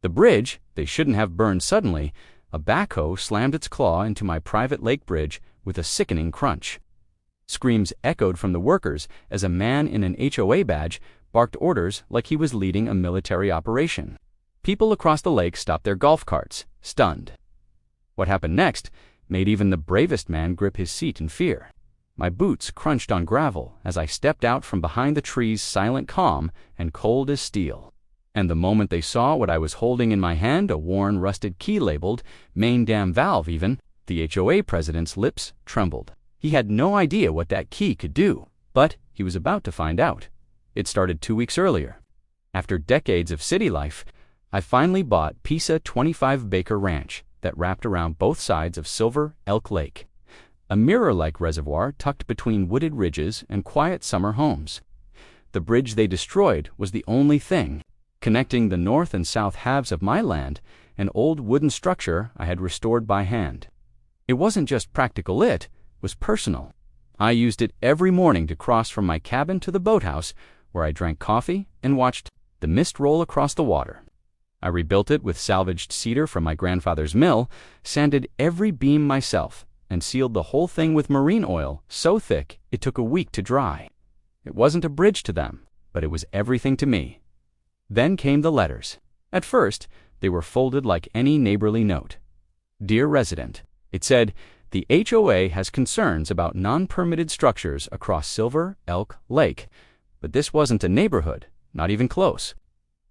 The bridge, they shouldn't have burned suddenly. A backhoe slammed its claw into my private lake bridge with a sickening crunch. Screams echoed from the workers as a man in an HOA badge barked orders like he was leading a military operation. People across the lake stopped their golf carts, stunned. What happened next made even the bravest man grip his seat in fear. My boots crunched on gravel as I stepped out from behind the trees, silent, calm, and cold as steel. And the moment they saw what I was holding in my hand, a worn, rusted key labeled main dam valve even, the HOA president's lips trembled. He had no idea what that key could do, but he was about to find out. It started 2 weeks earlier. After decades of city life, I finally bought Pisa 25-acre ranch that wrapped around both sides of Silver Elk Lake, a mirror-like reservoir tucked between wooded ridges and quiet summer homes. The bridge they destroyed was the only thing connecting the north and south halves of my land, an old wooden structure I had restored by hand. It wasn't just practical, it was personal. I used it every morning to cross from my cabin to the boathouse, where I drank coffee and watched the mist roll across the water. I rebuilt it with salvaged cedar from my grandfather's mill, sanded every beam myself, and sealed the whole thing with marine oil so thick it took a week to dry. It wasn't a bridge to them, but it was everything to me. Then came the letters. At first, they were folded like any neighborly note. Dear resident, it said, the HOA has concerns about non-permitted structures across Silver Elk Lake, but this wasn't a neighborhood, not even close.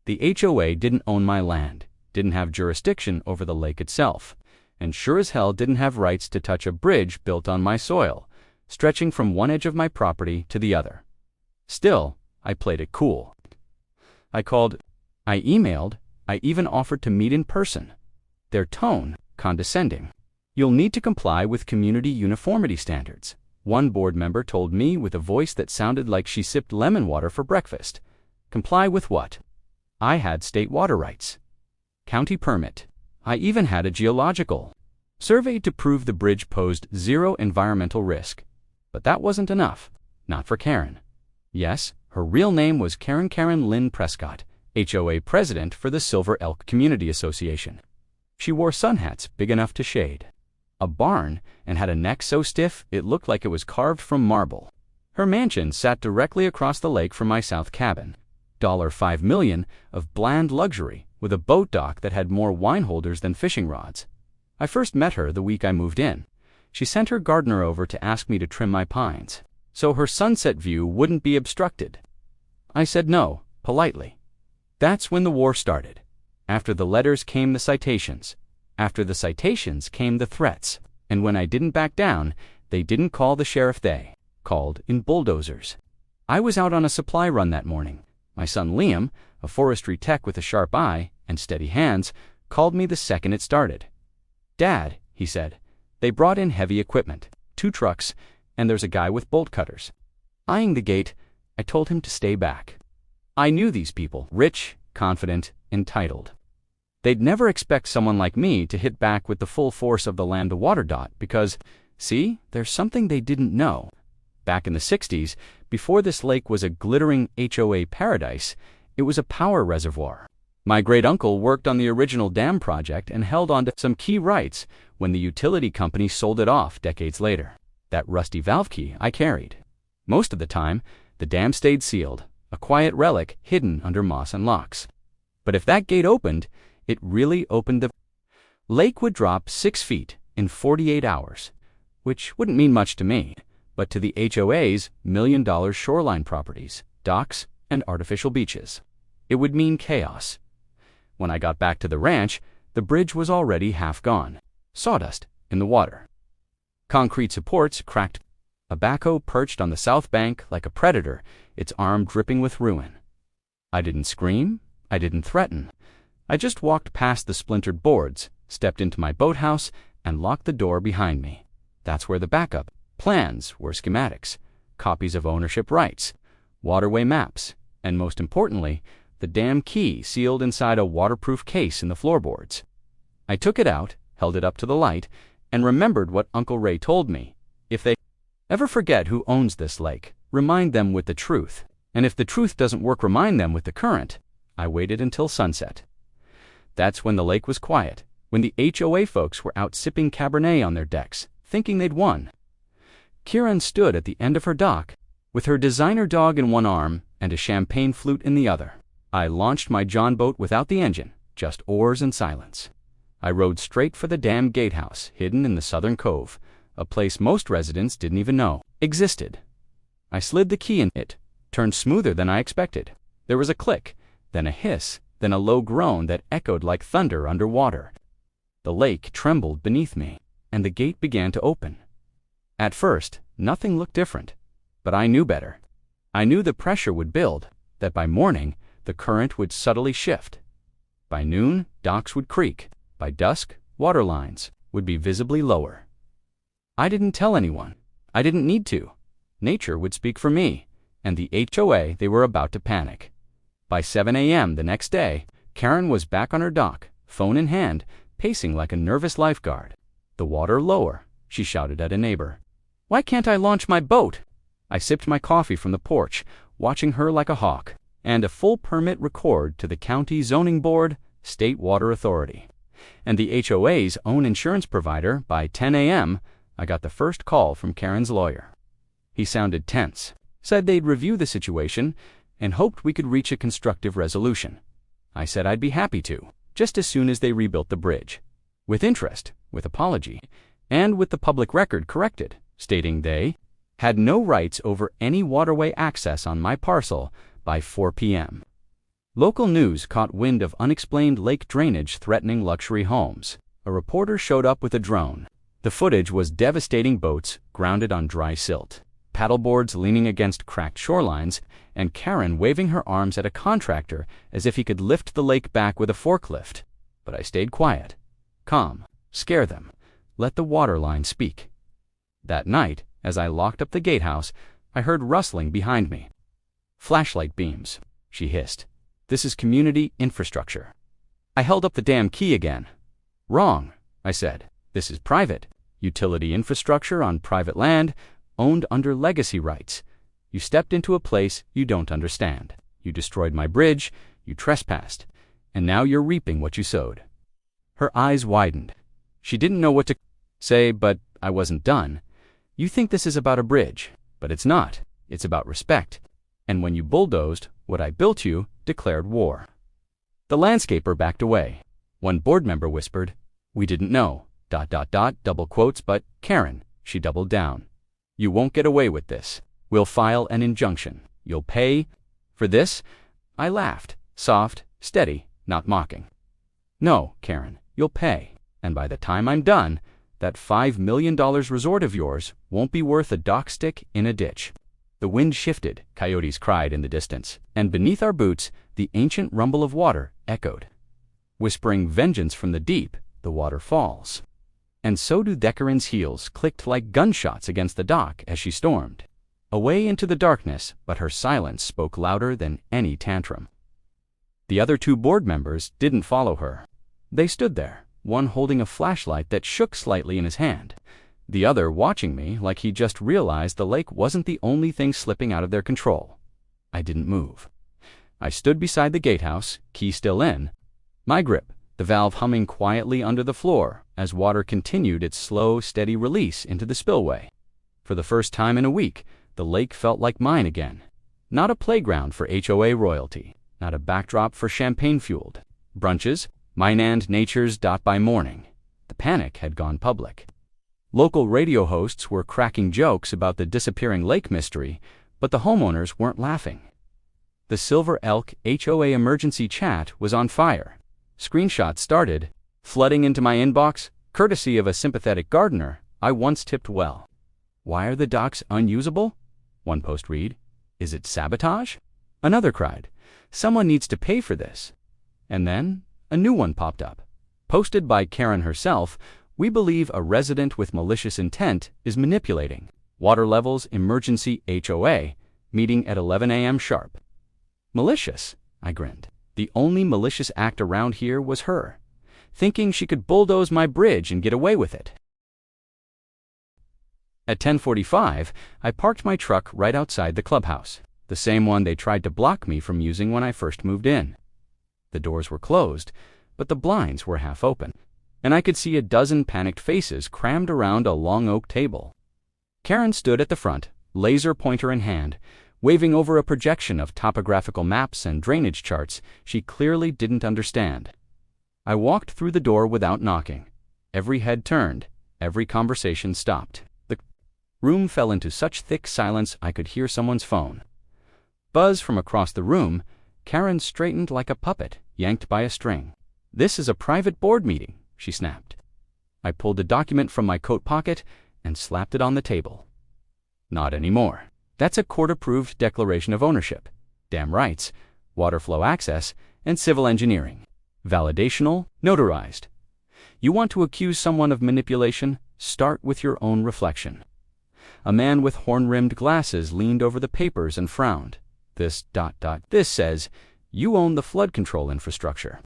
The HOA didn't own my land, didn't have jurisdiction over the lake itself, and sure as hell didn't have rights to touch a bridge built on my soil, stretching from one edge of my property to the other. Still, I played it cool. I called, I emailed, I even offered to meet in person. Their tone, condescending. You'll need to comply with community uniformity standards, one board member told me with a voice that sounded like she sipped lemon water for breakfast. Comply with what? I had state water rights, county permit. I even had a geological survey to prove the bridge posed zero environmental risk. But that wasn't enough. Not for Karen. Yes, her real name was Karen Lynn Prescott, HOA president for the Silver Elk Community Association. She wore sun hats big enough to shade a barn and had a neck so stiff it looked like it was carved from marble. Her mansion sat directly across the lake from my south cabin. $5 million of bland luxury with a boat dock that had more wine holders than fishing rods. I first met her the week I moved in. She sent her gardener over to ask me to trim my pines, so her sunset view wouldn't be obstructed. I said no, politely. That's when the war started. After the letters came the citations. After the citations came the threats. And when I didn't back down, they didn't call the sheriff, they called in bulldozers. I was out on a supply run that morning. My son Liam, a forestry tech with a sharp eye and steady hands, called me the second it started. Dad, he said, they brought in heavy equipment, 2 trucks, and there's a guy with bolt cutters. Eyeing the gate, I told him to stay back. I knew these people, rich, confident, entitled. They'd never expect someone like me to hit back with the full force of the land-to-water dot because, see, there's something they didn't know. Back in the 60s, before this lake was a glittering HOA paradise, it was a power reservoir. My great-uncle worked on the original dam project and held on to some key rights when the utility company sold it off decades later. That rusty valve key I carried. Most of the time, the dam stayed sealed, a quiet relic hidden under moss and locks. But if that gate opened, it really opened. The lake would drop 6 feet in 48 hours, which wouldn't mean much to me, but to the HOA's million-dollar shoreline properties, docks, and artificial beaches. It would mean chaos. When I got back to the ranch, the bridge was already half gone, sawdust in the water. Concrete supports cracked. A backhoe perched on the south bank like a predator, its arm dripping with ruin. I didn't scream. I didn't threaten. I just walked past the splintered boards, stepped into my boathouse, and locked the door behind me. That's where the backup plans were: schematics, copies of ownership rights, waterway maps, and most importantly, the dam key sealed inside a waterproof case in the floorboards. I took it out, held it up to the light, and remembered what Uncle Ray told me. If they ever forget who owns this lake, remind them with the truth. And if the truth doesn't work, remind them with the current. I waited until sunset. That's when the lake was quiet, when the HOA folks were out sipping Cabernet on their decks, thinking they'd won. Karen stood at the end of her dock, with her designer dog in one arm and a champagne flute in the other. I launched my John boat without the engine, just oars and silence. I rowed straight for the damn gatehouse, hidden in the southern cove, a place most residents didn't even know existed. I slid the key in it, turned smoother than I expected. There was a click, then a hiss, then a low groan that echoed like thunder underwater. The lake trembled beneath me, and the gate began to open. At first, nothing looked different, but I knew better. I knew the pressure would build, that by morning, the current would subtly shift. By noon, docks would creak. By dusk, water lines would be visibly lower. I didn't tell anyone. I didn't need to. Nature would speak for me, and the HOA, they were about to panic. By 7 a.m. the next day, Karen was back on her dock, phone in hand, pacing like a nervous lifeguard. The water lower, she shouted at a neighbor. Why can't I launch my boat? I sipped my coffee from the porch, watching her like a hawk, and a full permit record to the county zoning board, state water authority. And the HOA's own insurance provider. By 10 a.m., I got the first call from Karen's lawyer. He sounded tense, said they'd review the situation, and hoped we could reach a constructive resolution. I said I'd be happy to, just as soon as they rebuilt the bridge. With interest, with apology, and with the public record corrected, stating they had no rights over any waterway access on my parcel by 4 p.m. Local news caught wind of unexplained lake drainage threatening luxury homes. A reporter showed up with a drone. The footage was devastating: boats grounded on dry silt, paddleboards leaning against cracked shorelines, and Karen waving her arms at a contractor as if he could lift the lake back with a forklift. But I stayed quiet, calm, scare them, let the water line speak. That night, as I locked up the gatehouse, I heard rustling behind me. Flashlight beams, she hissed. This is community infrastructure. I held up the damn key again. Wrong, I said. This is private. Utility infrastructure on private land, owned under legacy rights. You stepped into a place you don't understand. You destroyed my bridge, you trespassed, and now you're reaping what you sowed. Her eyes widened. She didn't know what to say, but I wasn't done. You think this is about a bridge, but it's not. It's about respect. And when you bulldozed what I built, you declared war. The landscaper backed away. One board member whispered, "We didn't know, ... double quotes, but Karen," she doubled down. "You won't get away with this. We'll file an injunction. You'll pay for this." I laughed, soft, steady, not mocking. "No, Karen, you'll pay. And by the time I'm done, that $5 million resort of yours won't be worth a dock stick in a ditch." The wind shifted, coyotes cried in the distance, and beneath our boots, the ancient rumble of water echoed. Whispering vengeance from the deep, the water falls. And so do Karen's heels clicked like gunshots against the dock as she stormed. Away into the darkness, but her silence spoke louder than any tantrum. The other two board members didn't follow her. They stood there, one holding a flashlight that shook slightly in his hand, the other watching me like he just realized the lake wasn't the only thing slipping out of their control. I didn't move. I stood beside the gatehouse, key still in, my grip, the valve humming quietly under the floor as water continued its slow, steady release into the spillway. For the first time in a week, the lake felt like mine again. Not a playground for HOA royalty, not a backdrop for champagne-fueled brunches, mine and nature's. By morning, the panic had gone public. Local radio hosts were cracking jokes about the disappearing lake mystery, but the homeowners weren't laughing. The Silver Elk HOA emergency chat was on fire. Screenshots started flooding into my inbox, courtesy of a sympathetic gardener I once tipped well. "Why are the docks unusable?" One post read. "Is it sabotage?" Another cried, "Someone needs to pay for this." And then a new one popped up. Posted by Karen herself, "We believe a resident with malicious intent is manipulating. Water levels emergency HOA, meeting at 11 a.m. sharp." Malicious? I grinned. The only malicious act around here was her, thinking she could bulldoze my bridge and get away with it. At 10:45, I parked my truck right outside the clubhouse, the same one they tried to block me from using when I first moved in. The doors were closed, but the blinds were half open, and I could see a dozen panicked faces crammed around a long oak table. Karen stood at the front, laser pointer in hand, waving over a projection of topographical maps and drainage charts she clearly didn't understand. I walked through the door without knocking. Every head turned, every conversation stopped. The room fell into such thick silence I could hear someone's phone. Buzz from across the room. Karen straightened like a puppet, yanked by a string. "This is a private board meeting," she snapped. I pulled a document from my coat pocket and slapped it on the table. "Not anymore. That's a court-approved declaration of ownership, dam rights, water flow access, and civil engineering. Validational, notarized. You want to accuse someone of manipulation? Start with your own reflection." A man with horn-rimmed glasses leaned over the papers and frowned. This says, "You own the flood control infrastructure."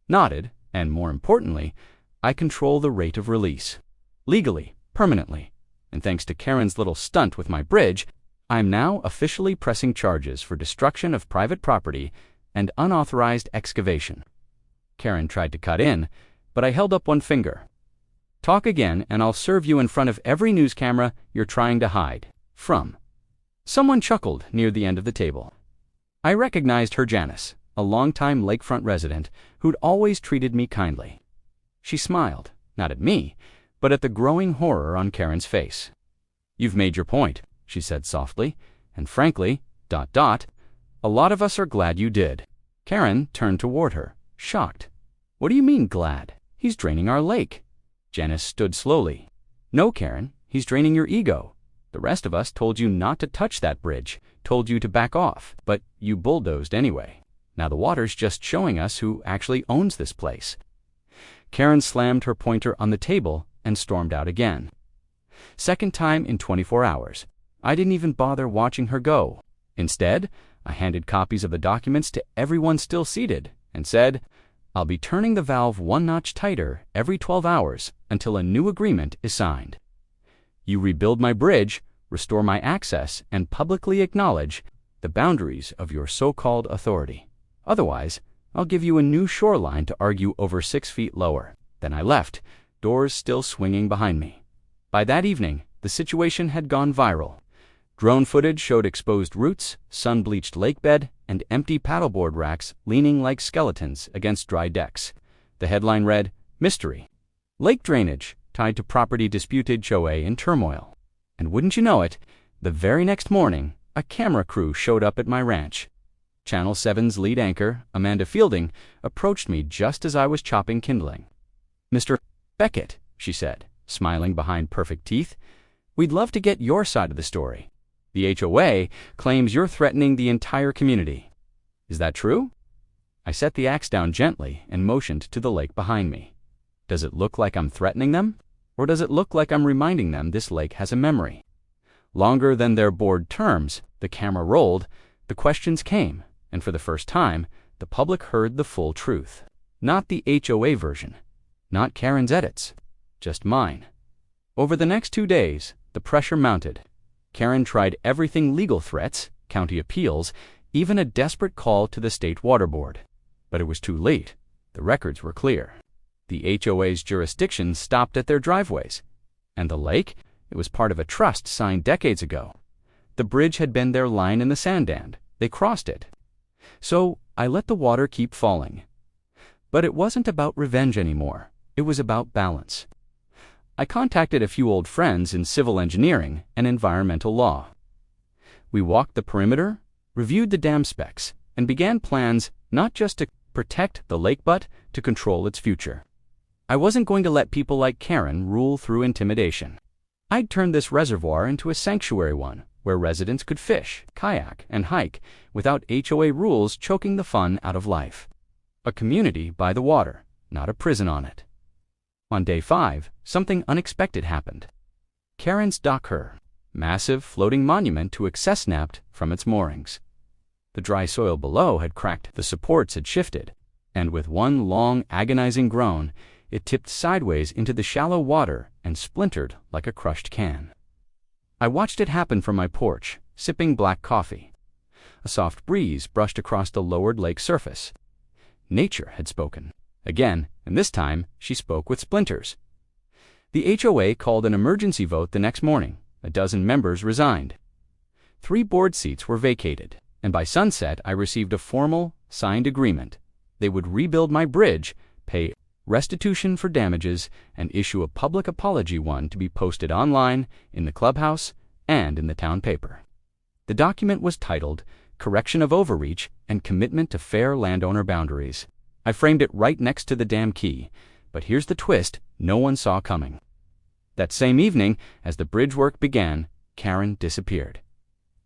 Nodded, and more importantly, I control the rate of release. Legally, permanently. And thanks to Karen's little stunt with my bridge, I'm now officially pressing charges for destruction of private property and unauthorized excavation. Karen tried to cut in, but I held up one finger. "Talk again, and I'll serve you in front of every news camera you're trying to hide from." Someone chuckled near the end of the table. I recognized her Janice, a longtime lakefront resident who'd always treated me kindly. She smiled, not at me, but at the growing horror on Karen's face. "You've made your point," she said softly, "and frankly, a lot of us are glad you did." Karen turned toward her, shocked. "What do you mean, glad? He's draining our lake." Janice stood slowly. "No, Karen, he's draining your ego. The rest of us told you not to touch that bridge, told you to back off, but you bulldozed anyway. Now the water's just showing us who actually owns this place." Karen slammed her pointer on the table and stormed out again. Second time in 24 hours. I didn't even bother watching her go. Instead, I handed copies of the documents to everyone still seated and said, "I'll be turning the valve one notch tighter every 12 hours until a new agreement is signed. You rebuild my bridge, restore my access, and publicly acknowledge the boundaries of your so-called authority. Otherwise, I'll give you a new shoreline to argue over 6 feet lower." Then I left, doors still swinging behind me. By that evening, the situation had gone viral. Drone footage showed exposed roots, sun-bleached lakebed, and empty paddleboard racks leaning like skeletons against dry decks. The headline read, "Mystery. Lake drainage tied to property disputed HOA in turmoil." And wouldn't you know it, the very next morning, a camera crew showed up at my ranch. Channel 7's lead anchor, Amanda Fielding, approached me just as I was chopping kindling. "Mr. Beckett," she said, smiling behind perfect teeth, "we'd love to get your side of the story. The HOA claims you're threatening the entire community. Is that true?" I set the axe down gently and motioned to the lake behind me. Does it look like I'm threatening them? Or does it look like I'm reminding them this lake has a memory? Longer than their board terms, the camera rolled, the questions came, and for the first time, the public heard the full truth. Not the HOA version, not Karen's edits, just mine. Over the next 2 days, the pressure mounted. Karen tried everything: legal threats, county appeals, even a desperate call to the state water board. But it was too late. The records were clear. The HOA's jurisdiction stopped at their driveways. And the lake? It was part of a trust signed decades ago. The bridge had been their line in the sand dam. They crossed it. So I let the water keep falling. But it wasn't about revenge anymore. It was about balance. I contacted a few old friends in civil engineering and environmental law. We walked the perimeter, reviewed the dam specs, and began plans not just to protect the lake but to control its future. I wasn't going to let people like Karen rule through intimidation. I'd turn this reservoir into a sanctuary one where residents could fish, kayak, and hike without HOA rules choking the fun out of life. A community by the water, not a prison on it. On day 5, something unexpected happened. Karen's dock, massive floating monument to excess, snapped from its moorings. The dry soil below had cracked, the supports had shifted, and with one long, agonizing groan, it tipped sideways into the shallow water and splintered like a crushed can. I watched it happen from my porch, sipping black coffee. A soft breeze brushed across the lowered lake surface. Nature had spoken. Again, and this time, she spoke with splinters. The HOA called an emergency vote the next morning. A dozen members resigned. 3 board seats were vacated, and by sunset I received a formal, signed agreement. They would rebuild my bridge, pay restitution for damages, and issue a public apology to be posted online, in the clubhouse, and in the town paper. The document was titled, Correction of Overreach and Commitment to Fair Landowner Boundaries. I framed it right next to the dam key, but here's the twist no one saw coming. That same evening, as the bridge work began, Karen disappeared.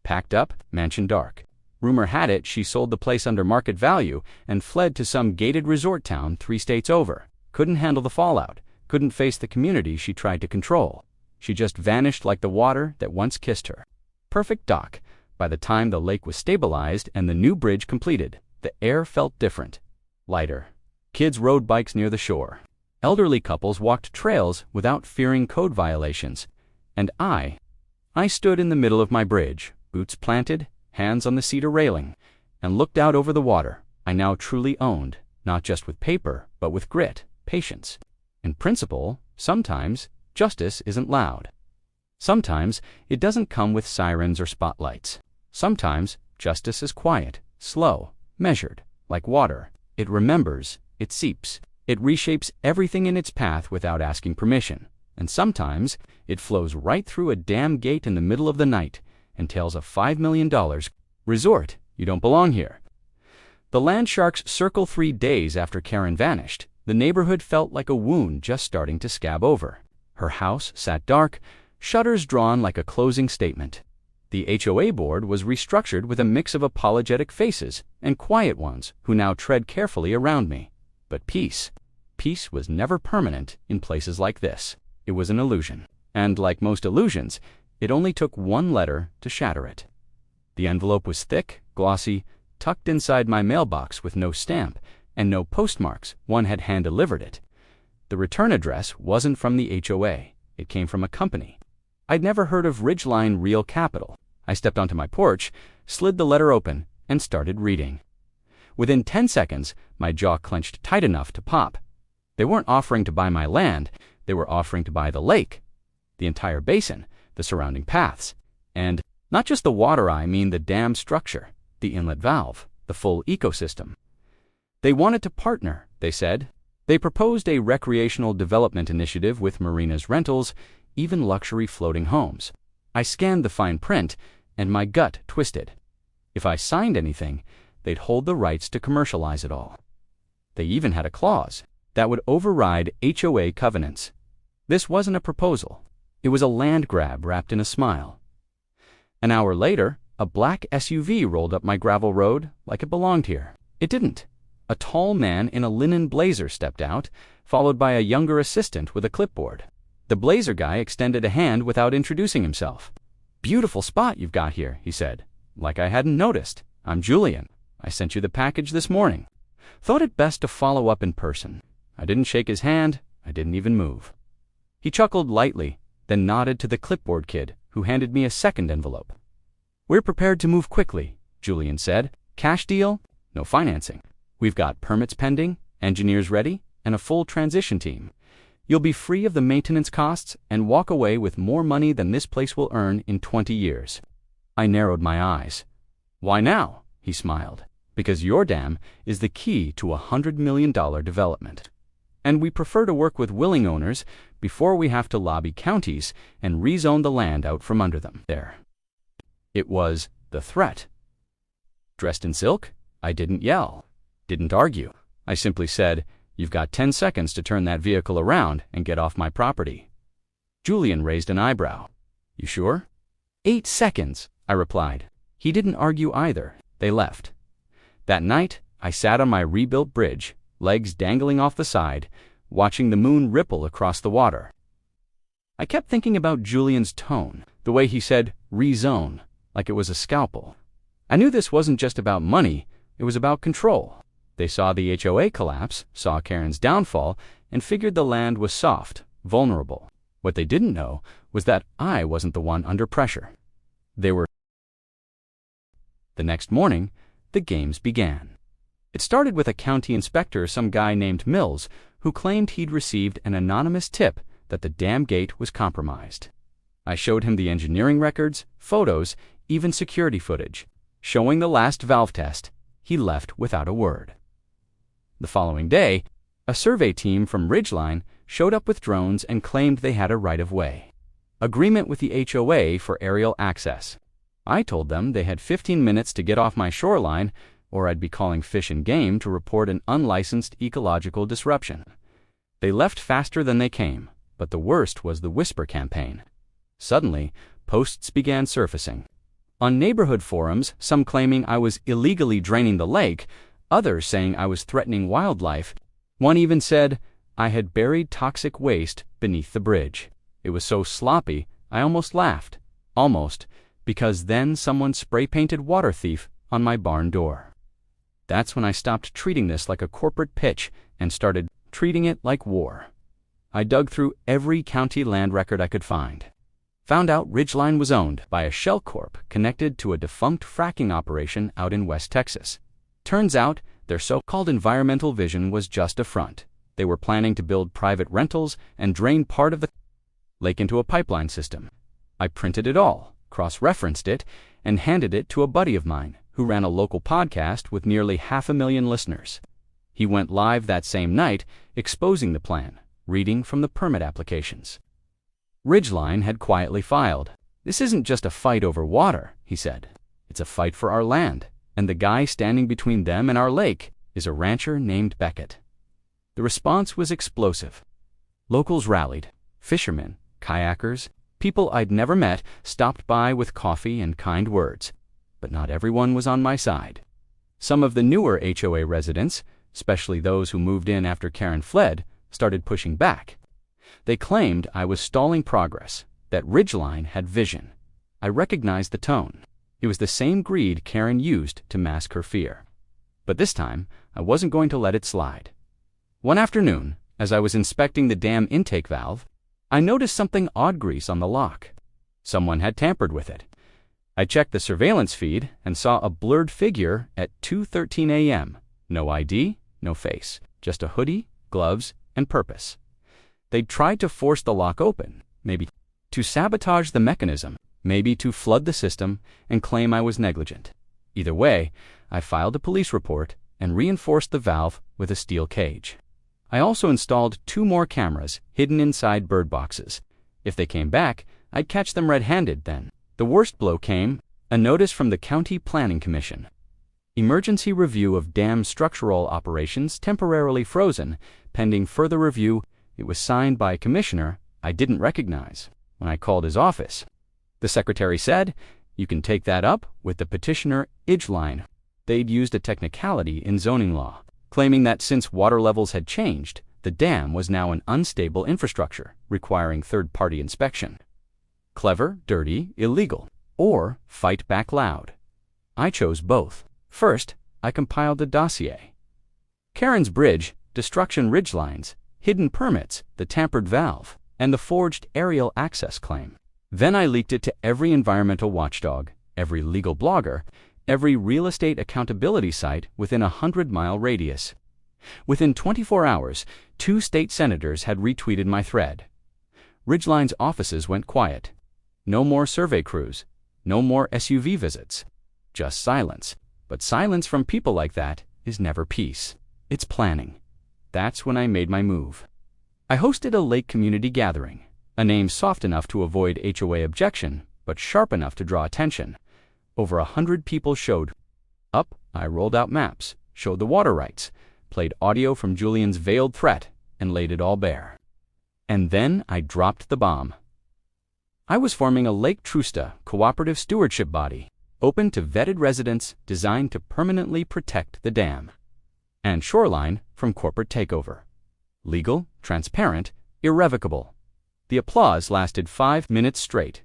Packed up, mansion dark. Rumor had it she sold the place under market value and fled to some gated resort town 3 states over. Couldn't handle the fallout, couldn't face the community she tried to control. She just vanished like the water that once kissed her. Perfect dock. By the time the lake was stabilized and the new bridge completed, the air felt different. Lighter. Kids rode bikes near the shore. Elderly couples walked trails without fearing code violations. And I stood in the middle of my bridge, boots planted, hands on the cedar railing, and looked out over the water I now truly owned, not just with paper, but with grit, patience. In principle, sometimes justice isn't loud. Sometimes it doesn't come with sirens or spotlights. Sometimes justice is quiet, slow, measured, like water. It remembers, it seeps, it reshapes everything in its path without asking permission. And sometimes it flows right through a dam gate in the middle of the night and tells a $5 million resort, you don't belong here. The land sharks circle 3 days after Karen vanished. The neighborhood felt like a wound just starting to scab over. Her house sat dark, shutters drawn like a closing statement. The HOA board was restructured with a mix of apologetic faces and quiet ones who now tread carefully around me. But peace was never permanent in places like this. It was an illusion. And like most illusions, it only took 1 letter to shatter it. The envelope was thick, glossy, tucked inside my mailbox with no stamp and no postmarks. One had hand-delivered it. The return address wasn't from the HOA. It came from a company. I'd never heard of Ridgeline Real Capital. I stepped onto my porch, slid the letter open, and started reading. Within 10 seconds, my jaw clenched tight enough to pop. They weren't offering to buy my land. They were offering to buy the lake, the entire basin, the surrounding paths, and not just the water, I mean the dam structure, the inlet valve, the full ecosystem. They wanted to partner, they said. They proposed a recreational development initiative with marinas, rentals, even luxury floating homes. I scanned the fine print, and my gut twisted. If I signed anything, they'd hold the rights to commercialize it all. They even had a clause that would override HOA covenants. This wasn't a proposal. It was a land grab wrapped in a smile. An hour later, a black SUV rolled up my gravel road like it belonged here. It didn't. A tall man in a linen blazer stepped out, followed by a younger assistant with a clipboard. The blazer guy extended a hand without introducing himself. "Beautiful spot you've got here," he said. Like I hadn't noticed. "I'm Julian. I sent you the package this morning. Thought it best to follow up in person." I didn't shake his hand. I didn't even move. He chuckled lightly, then nodded to the clipboard kid, who handed me a second envelope. "We're prepared to move quickly," Julian said. "Cash deal, no financing. We've got permits pending, engineers ready, and a full transition team. You'll be free of the maintenance costs and walk away with more money than this place will earn in 20 years. I narrowed my eyes. "Why now?" he smiled. "Because your dam is the key to a $100 million development. And we prefer to work with willing owners before we have to lobby counties and rezone the land out from under them." There. It was the threat. Dressed in silk, I didn't yell, didn't argue. I simply said, "You've got 10 seconds to turn that vehicle around and get off my property." Julian raised an eyebrow. "You sure?" "8 seconds," I replied. He didn't argue either. They left. That night, I sat on my rebuilt bridge, legs dangling off the side, watching the moon ripple across the water. I kept thinking about Julian's tone, the way he said, "rezone," like it was a scalpel. I knew this wasn't just about money, it was about control. They saw the HOA collapse, saw Karen's downfall, and figured the land was soft, vulnerable. What they didn't know was that I wasn't the one under pressure. They were. The next morning, the games began. It started with a county inspector, some guy named Mills, who claimed he'd received an anonymous tip that the dam gate was compromised. I showed him the engineering records, photos, even security footage. Showing the last valve test, he left without a word. The following day, a survey team from Ridgeline showed up with drones and claimed they had a right-of-way agreement with the HOA for aerial access. I told them they had 15 minutes to get off my shoreline, or I'd be calling Fish and Game to report an unlicensed ecological disruption. They left faster than they came, but the worst was the whisper campaign. Suddenly, posts began surfacing. On neighborhood forums, some claiming I was illegally draining the lake, others saying I was threatening wildlife. One even said I had buried toxic waste beneath the bridge. It was so sloppy, I almost laughed. Almost, because then someone spray-painted water thief on my barn door. That's when I stopped treating this like a corporate pitch and started treating it like war. I dug through every county land record I could find. Found out Ridgeline was owned by a shell corp connected to a defunct fracking operation out in West Texas. Turns out their so-called environmental vision was just a front. They were planning to build private rentals and drain part of the lake into a pipeline system. I printed it all, cross-referenced it, and handed it to a buddy of mine who ran a local podcast with nearly 500,000 listeners. He went live that same night, exposing the plan, reading from the permit applications. Ridgeline had quietly filed. "This isn't just a fight over water," he said. "It's a fight for our land, and the guy standing between them and our lake is a rancher named Beckett." The response was explosive. Locals rallied. Fishermen, kayakers, people I'd never met stopped by with coffee and kind words. But not everyone was on my side. Some of the newer HOA residents, especially those who moved in after Karen fled, started pushing back. They claimed I was stalling progress, that Ridgeline had vision. I recognized the tone. It was the same greed Karen used to mask her fear. But this time, I wasn't going to let it slide. One afternoon, as I was inspecting the dam intake valve, I noticed something odd: grease on the lock. Someone had tampered with it. I checked the surveillance feed and saw a blurred figure at 2:13 a.m. No ID, no face, just a hoodie, gloves, and purpose. They'd tried to force the lock open, maybe to sabotage the mechanism, maybe to flood the system and claim I was negligent. Either way, I filed a police report and reinforced the valve with a steel cage. I also installed 2 more cameras hidden inside bird boxes. If they came back, I'd catch them red-handed then. The worst blow came: a notice from the County Planning Commission. Emergency review of dam structural operations temporarily frozen, pending further review. It was signed by a commissioner I didn't recognize. When I called his office, the secretary said, "You can take that up with the petitioner Ridgeline." They'd used a technicality in zoning law, claiming that since water levels had changed, the dam was now an unstable infrastructure, requiring third-party inspection. Clever, dirty, illegal, or fight back loud. I chose both. First, I compiled a dossier. Karen's bridge, destruction ridgelines, hidden permits, the tampered valve, and the forged aerial access claim. Then I leaked it to every environmental watchdog, every legal blogger, every real estate accountability site within a 100-mile radius. Within 24 hours, 2 state senators had retweeted my thread. Ridgeline's offices went quiet. No more survey crews, no more SUV visits. Just silence. But silence from people like that is never peace. It's planning. That's when I made my move. I hosted a lake community gathering, a name soft enough to avoid HOA objection, but sharp enough to draw attention. Over 100 people showed up. I rolled out maps, showed the water rights, played audio from Julian's veiled threat, and laid it all bare. And then I dropped the bomb. I was forming a Lake Trusta cooperative stewardship body, open to vetted residents, designed to permanently protect the dam and shoreline from corporate takeover. Legal, transparent, irrevocable. The applause lasted 5 minutes straight.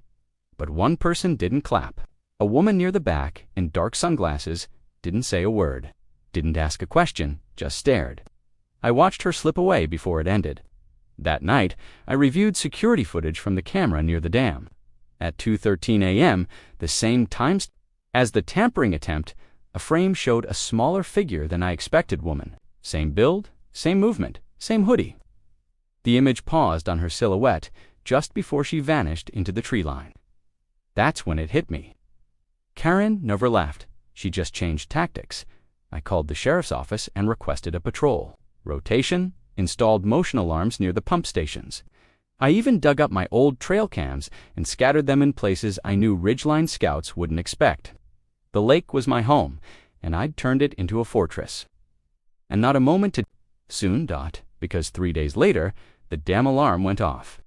But one person didn't clap. A woman near the back in dark sunglasses didn't say a word, didn't ask a question, just stared. I watched her slip away before it ended. That night, I reviewed security footage from the camera near the dam. At 2:13 a.m., the same time as the tampering attempt, A frame showed a smaller figure than I expected woman. Same build, same movement, same hoodie. The image paused on her silhouette just before she vanished into the tree line. That's when it hit me. Karen never left. She just changed tactics. I called the sheriff's office and requested a patrol. Rotation, installed motion alarms near the pump stations. I even dug up my old trail cams and scattered them in places I knew ridgeline scouts wouldn't expect. The lake was my home, and I'd turned it into a fortress. And not a moment to soon, because 3 days later, the damn alarm went off.